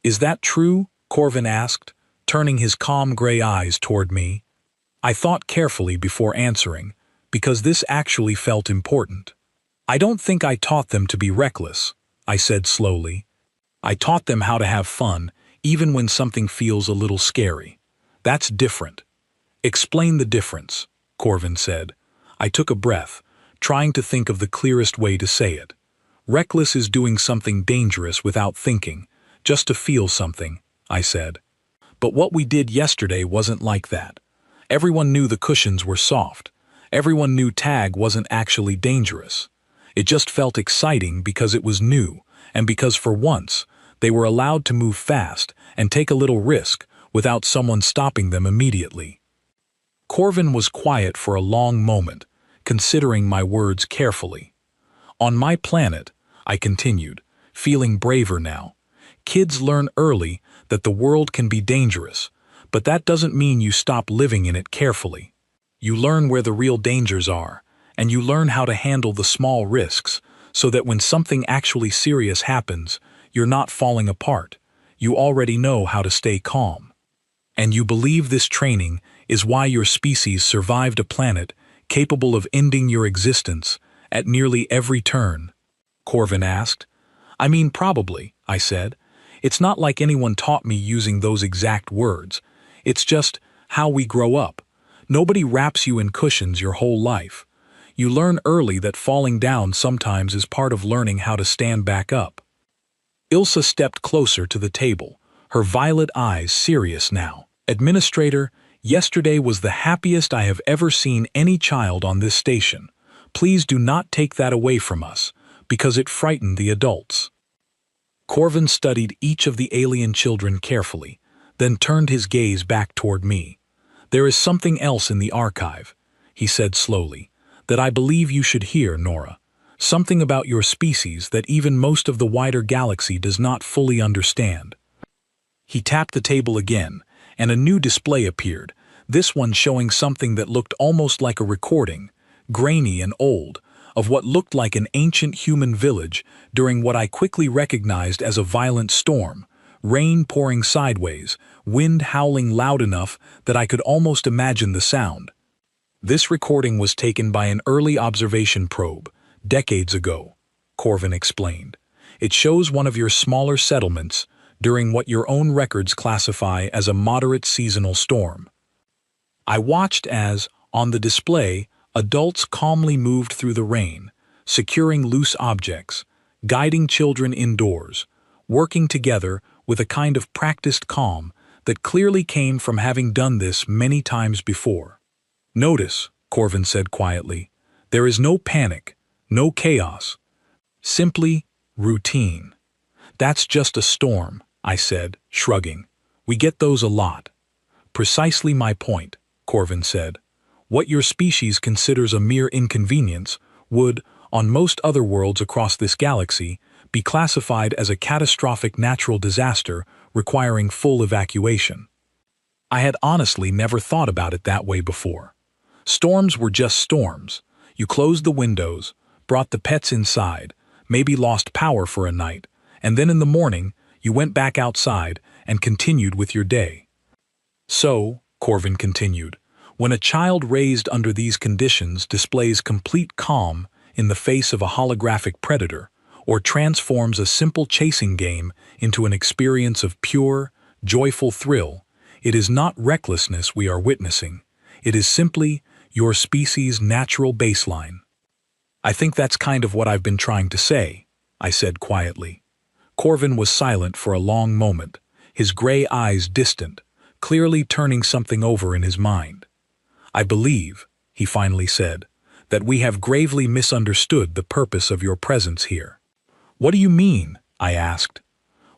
"Is that true?" Corvin asked, turning his calm gray eyes toward me. I thought carefully before answering, because this actually felt important. "I don't think I taught them to be reckless," I said slowly. "I taught them how to have fun, even when something feels a little scary. That's different." "Explain the difference," Corvin said. I took a breath, trying to think of the clearest way to say it. "Reckless is doing something dangerous without thinking, just to feel something," I said. "But what we did yesterday wasn't like that. Everyone knew the cushions were soft. Everyone knew tag wasn't actually dangerous. It just felt exciting because it was new, and because for once, they were allowed to move fast and take a little risk without someone stopping them immediately." Corvin was quiet for a long moment, considering my words carefully. "On my planet," I continued, feeling braver now, "kids learn early that the world can be dangerous, but that doesn't mean you stop living in it carefully. You learn where the real dangers are, and you learn how to handle the small risks, so that when something actually serious happens, you're not falling apart. You already know how to stay calm. And you believe this training is why your species survived a planet capable of ending your existence at nearly every turn?" Corvin asked. "I mean, probably," I said. "It's not like anyone taught me using those exact words. It's just how we grow up. Nobody wraps you in cushions your whole life. You learn early that falling down sometimes is part of learning how to stand back up." Ilsa stepped closer to the table, her violet eyes serious now. "Administrator, yesterday was the happiest I have ever seen any child on this station. Please do not take that away from us, because it frightened the adults." Corvin studied each of the alien children carefully, then turned his gaze back toward me. "There is something else in the archive," he said slowly, "that I believe you should hear, Nora. Something about your species that even most of the wider galaxy does not fully understand." He tapped the table again, and a new display appeared, this one showing something that looked almost like a recording, grainy and old, of what looked like an ancient human village during what I quickly recognized as a violent storm, rain pouring sideways, wind howling loud enough that I could almost imagine the sound. This recording was taken by an early observation probe, decades ago, Corvin explained. It shows one of your smaller settlements during what your own records classify as a moderate seasonal storm. I watched as, on the display, adults calmly moved through the rain, securing loose objects, guiding children indoors, working together with a kind of practiced calm that clearly came from having done this many times before. Notice, Corvin said quietly, there is no panic, no chaos, simply routine. That's just a storm, I said, shrugging. We get those a lot. Precisely my point, Corvin said. What your species considers a mere inconvenience would, on most other worlds across this galaxy, be classified as a catastrophic natural disaster requiring full evacuation. I had honestly never thought about it that way before. Storms were just storms. You closed the windows, brought the pets inside, maybe lost power for a night, and then in the morning, you went back outside and continued with your day. So, Corvin continued, when a child raised under these conditions displays complete calm in the face of a holographic predator, or transforms a simple chasing game into an experience of pure, joyful thrill, it is not recklessness we are witnessing. It is simply your species' natural baseline. I think that's kind of what I've been trying to say, I said quietly. Corvin was silent for a long moment, his gray eyes distant, clearly turning something over in his mind. I believe, he finally said, that we have gravely misunderstood the purpose of your presence here. What do you mean? I asked.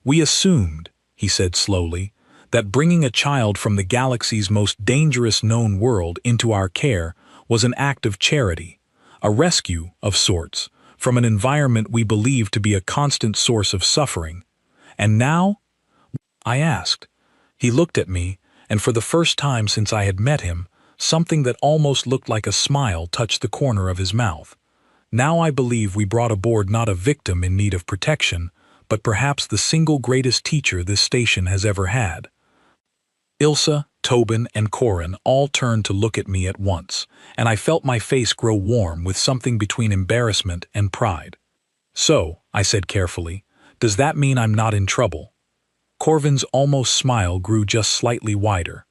We assumed, he said slowly, that bringing a child from the galaxy's most dangerous known world into our care was an act of charity, a rescue of sorts, from an environment we believed to be a constant source of suffering. And now? I asked. He looked at me, and for the first time since I had met him, something that almost looked like a smile touched the corner of his mouth. Now I believe we brought aboard not a victim in need of protection, but perhaps the single greatest teacher this station has ever had. Ilsa, Tobin, and Corin all turned to look at me at once, and I felt my face grow warm with something between embarrassment and pride. So, I said carefully, does that mean I'm not in trouble? Corvin's almost smile grew just slightly wider.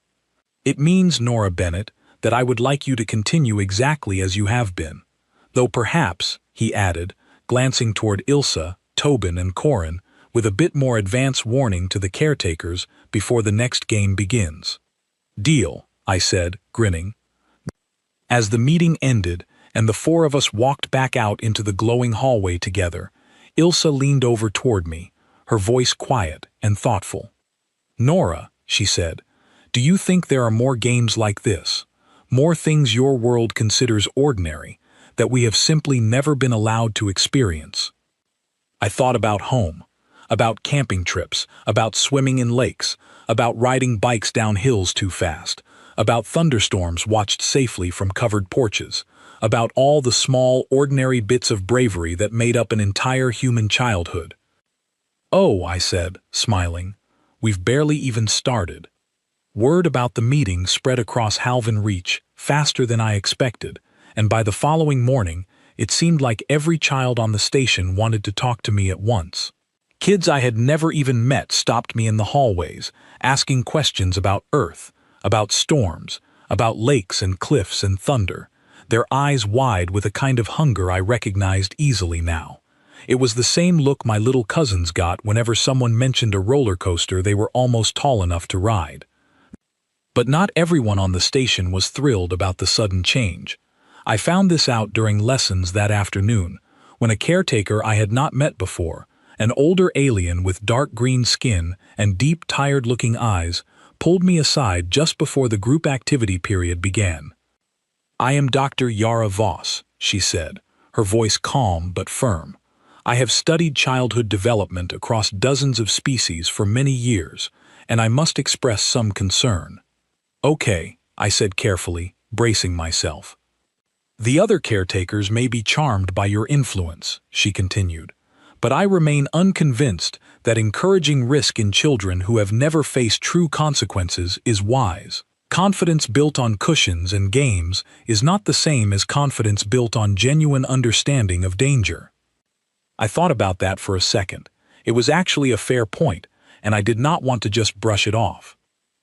It means, Nora Bennett, that I would like you to continue exactly as you have been. Though perhaps, he added, glancing toward Ilsa, Tobin, and Corin, with a bit more advance warning to the caretakers before the next game begins. Deal, I said, grinning. As the meeting ended and the four of us walked back out into the glowing hallway together, Ilsa leaned over toward me, her voice quiet and thoughtful. Nora, she said, do you think there are more games like this, more things your world considers ordinary, that we have simply never been allowed to experience? I thought about home, about camping trips, about swimming in lakes, about riding bikes down hills too fast, about thunderstorms watched safely from covered porches, about all the small, ordinary bits of bravery that made up an entire human childhood. Oh, I said, smiling, we've barely even started. Word about the meeting spread across Halvan Reach faster than I expected, and by the following morning, it seemed like every child on the station wanted to talk to me at once. Kids I had never even met stopped me in the hallways, asking questions about Earth, about storms, about lakes and cliffs and thunder, their eyes wide with a kind of hunger I recognized easily now. It was the same look my little cousins got whenever someone mentioned a roller coaster they were almost tall enough to ride. But not everyone on the station was thrilled about the sudden change. I found this out during lessons that afternoon, when a caretaker I had not met before, an older alien with dark green skin and deep, tired-looking eyes, pulled me aside just before the group activity period began. I am Dr. Yara Voss, she said, her voice calm but firm. I have studied childhood development across dozens of species for many years, and I must express some concern. Okay, I said carefully, bracing myself. The other caretakers may be charmed by your influence, she continued, But I remain unconvinced that encouraging risk in children who have never faced true consequences is wise. Confidence built on cushions and games is not the same as confidence built on genuine understanding of danger. I thought about that for a second. It was actually a fair point, and I did not want to just brush it off.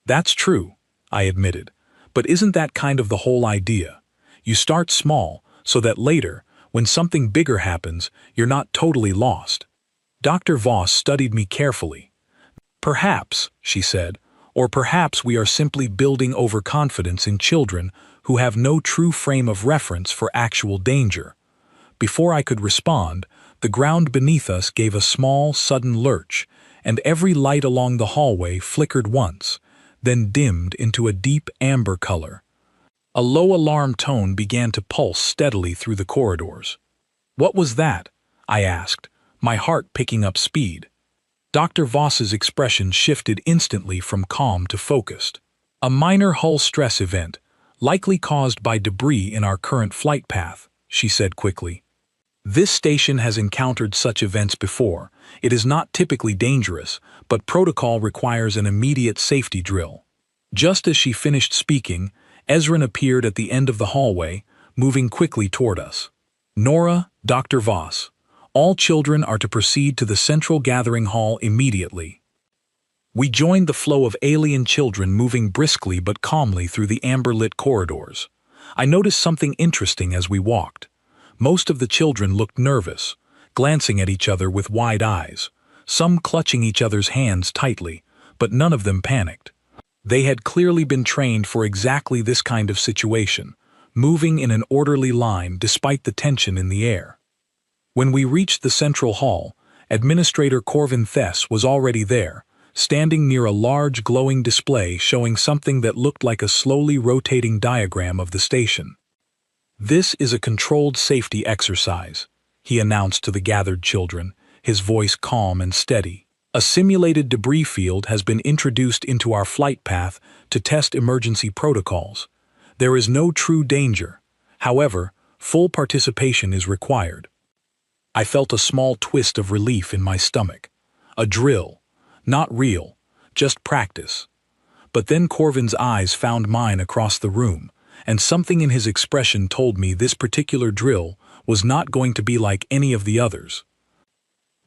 That's true, I admitted. But isn't that kind of the whole idea? You start small, so that later, when something bigger happens, you're not totally lost. Dr. Voss studied me carefully. Perhaps, she said, or perhaps we are simply building overconfidence in children who have no true frame of reference for actual danger. Before I could respond, the ground beneath us gave a small, sudden lurch, and every light along the hallway flickered once, then dimmed into a deep amber color. A low alarm tone began to pulse steadily through the corridors. "What was that?" I asked, my heart picking up speed. Dr. Voss's expression shifted instantly from calm to focused. "A minor hull stress event, likely caused by debris in our current flight path," she said quickly. "This station has encountered such events before. It is not typically dangerous, but protocol requires an immediate safety drill." Just as she finished speaking, Ezrin appeared at the end of the hallway, moving quickly toward us. "Nora, Dr. Voss, all children are to proceed to the central gathering hall immediately." We joined the flow of alien children moving briskly but calmly through the amber-lit corridors. I noticed something interesting as we walked. Most of the children looked nervous, glancing at each other with wide eyes, some clutching each other's hands tightly, but none of them panicked. They had clearly been trained for exactly this kind of situation, moving in an orderly line despite the tension in the air. When we reached the central hall, Administrator Corvin Thess was already there, standing near a large glowing display showing something that looked like a slowly rotating diagram of the station. "This is a controlled safety exercise," he announced to the gathered children, his voice calm and steady. "A simulated debris field has been introduced into our flight path to test emergency protocols. There is no true danger. However, full participation is required." I felt a small twist of relief in my stomach. A drill. Not real, just practice. But then Corvin's eyes found mine across the room, and something in his expression told me this particular drill was not going to be like any of the others.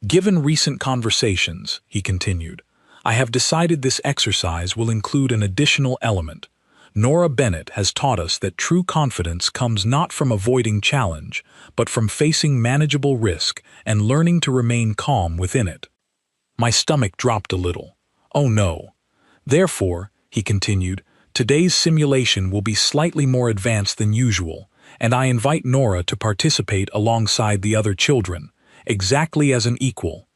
"Given recent conversations," he continued, "I have decided this exercise will include an additional element. Nora Bennett has taught us that true confidence comes not from avoiding challenge, but from facing manageable risk and learning to remain calm within it." My stomach dropped a little. "Oh no. Therefore," he continued, "today's simulation will be slightly more advanced than usual, and I invite Nora to participate alongside the other children, exactly as an equal."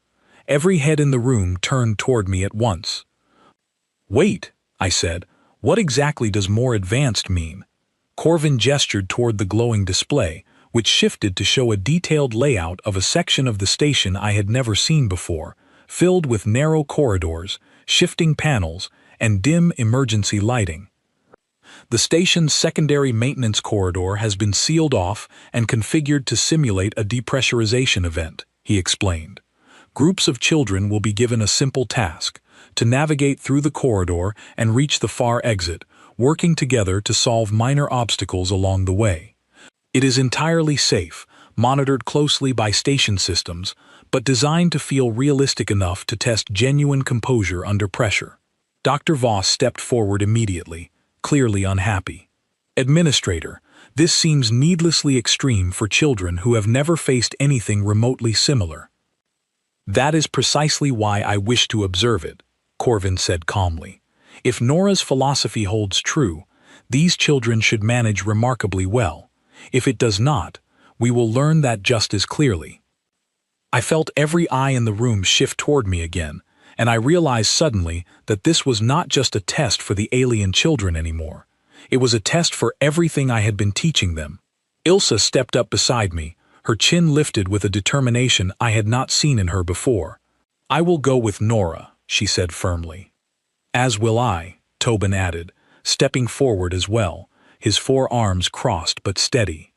Every head in the room turned toward me at once. "Wait," I said, "what exactly does more advanced mean?" Corvin gestured toward the glowing display, which shifted to show a detailed layout of a section of the station I had never seen before, filled with narrow corridors, shifting panels, and dim emergency lighting. "The station's secondary maintenance corridor has been sealed off and configured to simulate a depressurization event," he explained. "Groups of children will be given a simple task, to navigate through the corridor and reach the far exit, working together to solve minor obstacles along the way. It is entirely safe, monitored closely by station systems, but designed to feel realistic enough to test genuine composure under pressure." Dr. Voss stepped forward immediately, clearly unhappy. "Administrator, this seems needlessly extreme for children who have never faced anything remotely similar." "That is precisely why I wish to observe it," Corvin said calmly. "If Nora's philosophy holds true, these children should manage remarkably well. If it does not, we will learn that just as clearly." I felt every eye in the room shift toward me again, and I realized suddenly that this was not just a test for the alien children anymore. It was a test for everything I had been teaching them. Ilsa stepped up beside me, her chin lifted with a determination I had not seen in her before. "I will go with Nora," she said firmly. "As will I," Tobin added, stepping forward as well, his 4 arms crossed but steady.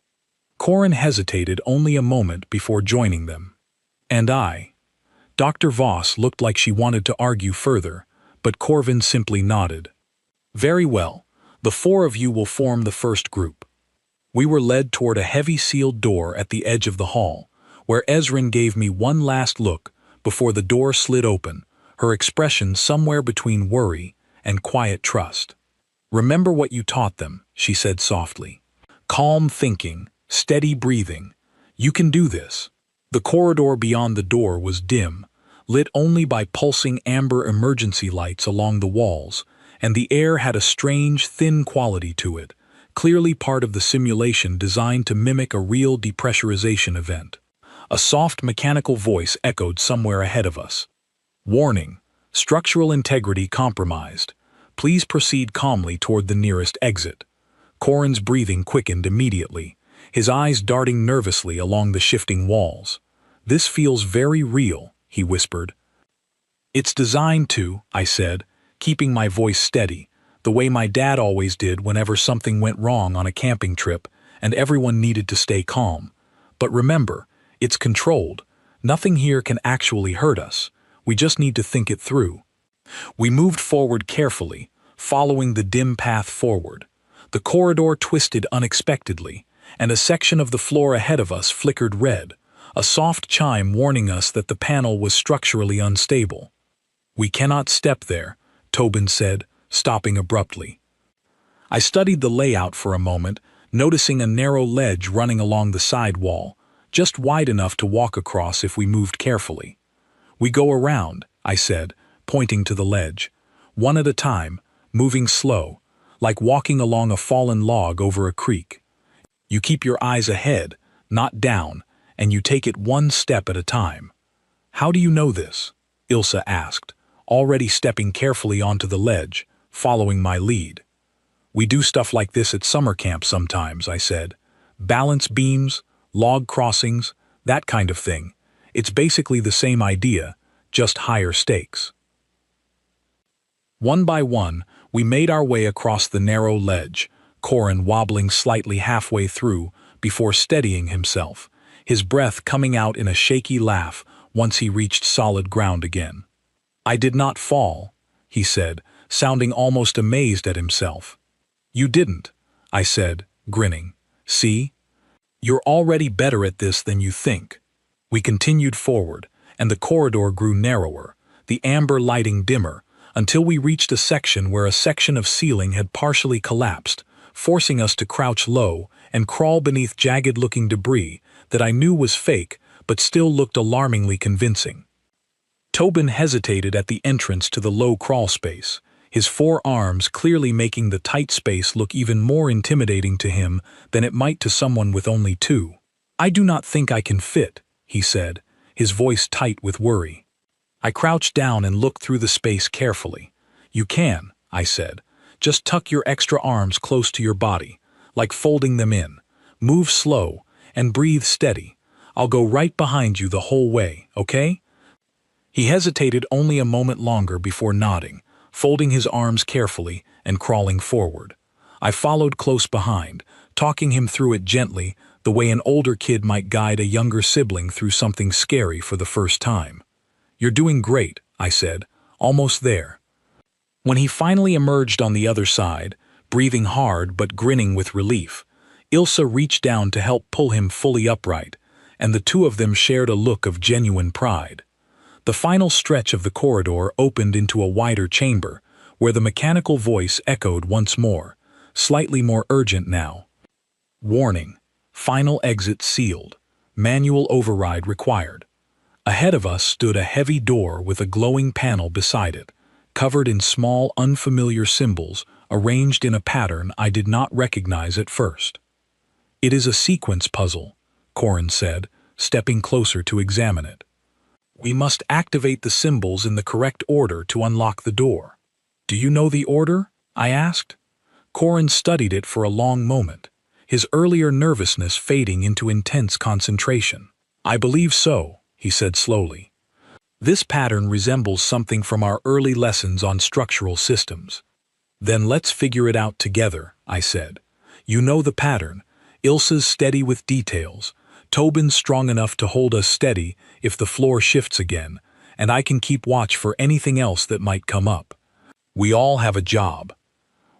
Corin hesitated only a moment before joining them. And I. Dr. Voss looked like she wanted to argue further, but Corvin simply nodded. Very well, the four of you will form the first group. We were led toward a heavy sealed door at the edge of the hall, where Ezrin gave me one last look before the door slid open, her expression somewhere between worry and quiet trust. Remember what you taught them, she said softly. Calm thinking, steady breathing. You can do this. The corridor beyond the door was dim, lit only by pulsing amber emergency lights along the walls, and the air had a strange, thin quality to it, clearly part of the simulation designed to mimic a real depressurization event. A soft mechanical voice echoed somewhere ahead of us. Warning, structural integrity compromised. Please proceed calmly toward the nearest exit. Corin's breathing quickened immediately, his eyes darting nervously along the shifting walls. This feels very real, he whispered. It's designed to, I said, keeping my voice steady, the way my dad always did whenever something went wrong on a camping trip and everyone needed to stay calm. But remember, it's controlled. Nothing here can actually hurt us. We just need to think it through. We moved forward carefully, following the dim path forward. The corridor twisted unexpectedly, and a section of the floor ahead of us flickered red, a soft chime warning us that the panel was structurally unstable. We cannot step there, Tobin said, stopping abruptly. I studied the layout for a moment, noticing a narrow ledge running along the side wall, just wide enough to walk across if we moved carefully. We go around, I said, pointing to the ledge, one at a time, moving slow, like walking along a fallen log over a creek. You keep your eyes ahead, not down, and you take it one step at a time. How do you know this? Ilsa asked, already stepping carefully onto the ledge, following my lead. We do stuff like this at summer camp sometimes, I said. Balance beams, log crossings, that kind of thing. It's basically the same idea, just higher stakes. One by one, we made our way across the narrow ledge, Corin wobbling slightly halfway through before steadying himself, his breath coming out in a shaky laugh once he reached solid ground again. I did not fall, he said, sounding almost amazed at himself. You didn't, I said, grinning. See? You're already better at this than you think. We continued forward, and the corridor grew narrower, the amber lighting dimmer, until we reached a section where a section of ceiling had partially collapsed, forcing us to crouch low and crawl beneath jagged-looking debris that I knew was fake but still looked alarmingly convincing. Tobin hesitated at the entrance to the low crawl space, his four arms clearly making the tight space look even more intimidating to him than it might to someone with only two. I do not think I can fit, he said, his voice tight with worry. I crouched down and looked through the space carefully. You can, I said. Just tuck your extra arms close to your body, like folding them in. Move slow, and breathe steady. I'll go right behind you the whole way, okay? He hesitated only a moment longer before nodding, folding his arms carefully and crawling forward. I followed close behind, talking him through it gently, the way an older kid might guide a younger sibling through something scary for the first time. You're doing great, I said, almost there. When he finally emerged on the other side, breathing hard but grinning with relief, Ilsa reached down to help pull him fully upright, and the two of them shared a look of genuine pride. The final stretch of the corridor opened into a wider chamber, where the mechanical voice echoed once more, slightly more urgent now. Warning, final exit sealed, manual override required. Ahead of us stood a heavy door with a glowing panel beside it, covered in small, unfamiliar symbols arranged in a pattern I did not recognize at first. It is a sequence puzzle, Corin said, stepping closer to examine it. We must activate the symbols in the correct order to unlock the door. Do you know the order? I asked. Corin studied it for a long moment, his earlier nervousness fading into intense concentration. I believe so, he said slowly. This pattern resembles something from our early lessons on structural systems. Then let's figure it out together, I said. You know the pattern, Ilsa's steady with details, Tobin's strong enough to hold us steady if the floor shifts again, and I can keep watch for anything else that might come up. We all have a job.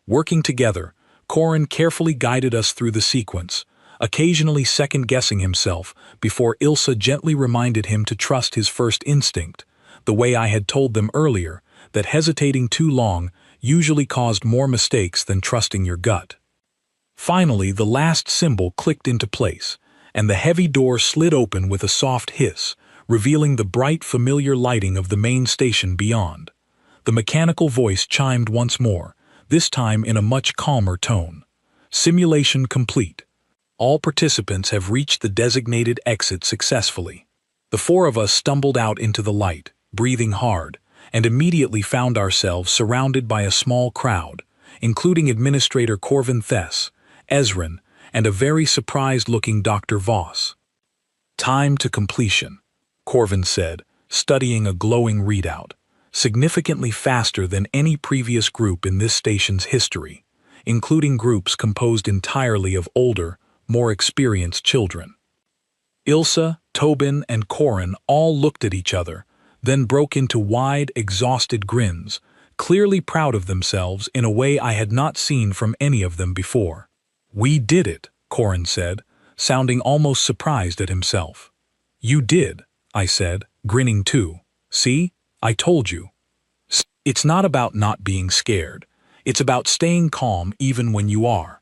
Working together, Corin carefully guided us through the sequence, occasionally second-guessing himself before Ilsa gently reminded him to trust his first instinct, the way I had told them earlier that hesitating too long usually caused more mistakes than trusting your gut. Finally, the last symbol clicked into place, and the heavy door slid open with a soft hiss, revealing the bright, familiar lighting of the main station beyond. The mechanical voice chimed once more, this time in a much calmer tone. Simulation complete. All participants have reached the designated exit successfully. The four of us stumbled out into the light, breathing hard, and immediately found ourselves surrounded by a small crowd, including Administrator Corvin Thess, Ezrin, and a very surprised-looking Dr. Voss. "Time to completion," Corvin said, studying a glowing readout, significantly faster than any previous group in this station's history, including groups composed entirely of older, more experienced children. Ilsa, Tobin, and Corin all looked at each other, then broke into wide, exhausted grins, clearly proud of themselves in a way I had not seen from any of them before. "We did it," Corin said, sounding almost surprised at himself. "You did," I said, grinning too. "See? I told you." It's not about not being scared. It's about staying calm even when you are.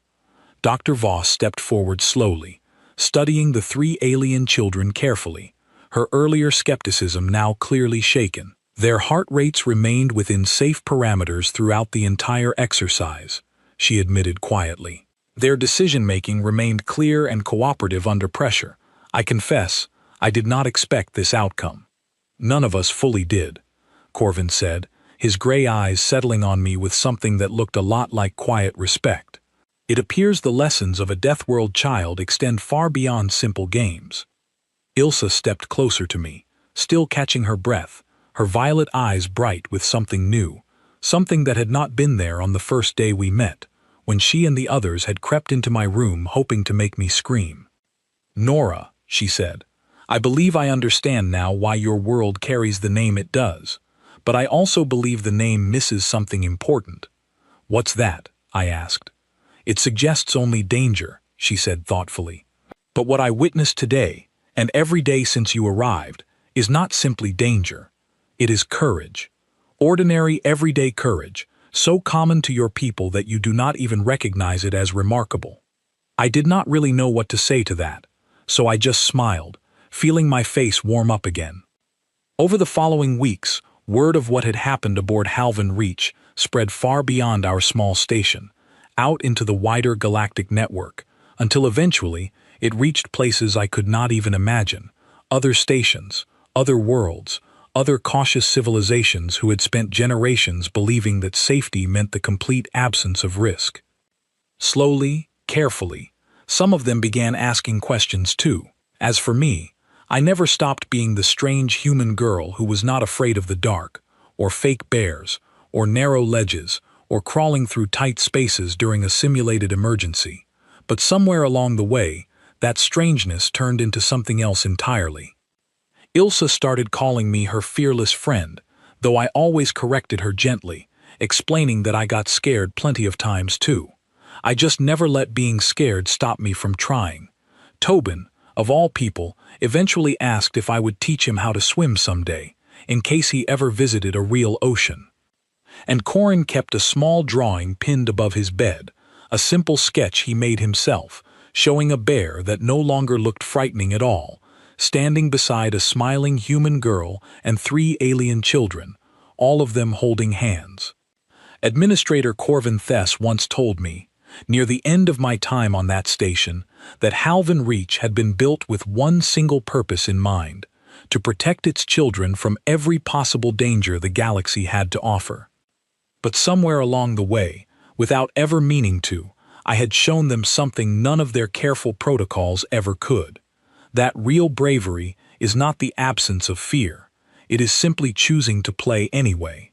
Dr. Voss stepped forward slowly, studying the three alien children carefully, her earlier skepticism now clearly shaken. Their heart rates remained within safe parameters throughout the entire exercise, she admitted quietly. Their decision-making remained clear and cooperative under pressure. I confess, I did not expect this outcome. None of us fully did, Corvin said, his gray eyes settling on me with something that looked a lot like quiet respect. It appears the lessons of a Deathworld child extend far beyond simple games. Ilsa stepped closer to me, still catching her breath, her violet eyes bright with something new, something that had not been there on the first day we met, when she and the others had crept into my room hoping to make me scream. "Nora," she said, "I believe I understand now why your world carries the name it does, but I also believe the name misses something important." "What's that?" I asked. "It suggests only danger," she said thoughtfully. "But what I witnessed today, and every day since you arrived, is not simply danger. It is courage. Ordinary, everyday courage, so common to your people that you do not even recognize it as remarkable." I did not really know what to say to that, so I just smiled, feeling my face warm up again. Over the following weeks, word of what had happened aboard Halvan Reach spread far beyond our small station, out into the wider galactic network, until eventually it reached places I could not even imagine, other stations, other worlds, other cautious civilizations who had spent generations believing that safety meant the complete absence of risk. Slowly, carefully, some of them began asking questions too. As for me, I never stopped being the strange human girl who was not afraid of the dark, or fake bears, or narrow ledges, or crawling through tight spaces during a simulated emergency. But somewhere along the way, that strangeness turned into something else entirely. Ilsa started calling me her fearless friend, though I always corrected her gently, explaining that I got scared plenty of times too. I just never let being scared stop me from trying. Tobin, of all people, eventually asked if I would teach him how to swim someday, in case he ever visited a real ocean. And Corin kept a small drawing pinned above his bed, a simple sketch he made himself, showing a bear that no longer looked frightening at all, standing beside a smiling human girl and 3 alien children, all of them holding hands. Administrator Corvin Thess once told me, near the end of my time on that station, that Halvan Reach had been built with one single purpose in mind, to protect its children from every possible danger the galaxy had to offer. But somewhere along the way, without ever meaning to, I had shown them something none of their careful protocols ever could. That real bravery is not the absence of fear, it is simply choosing to play anyway.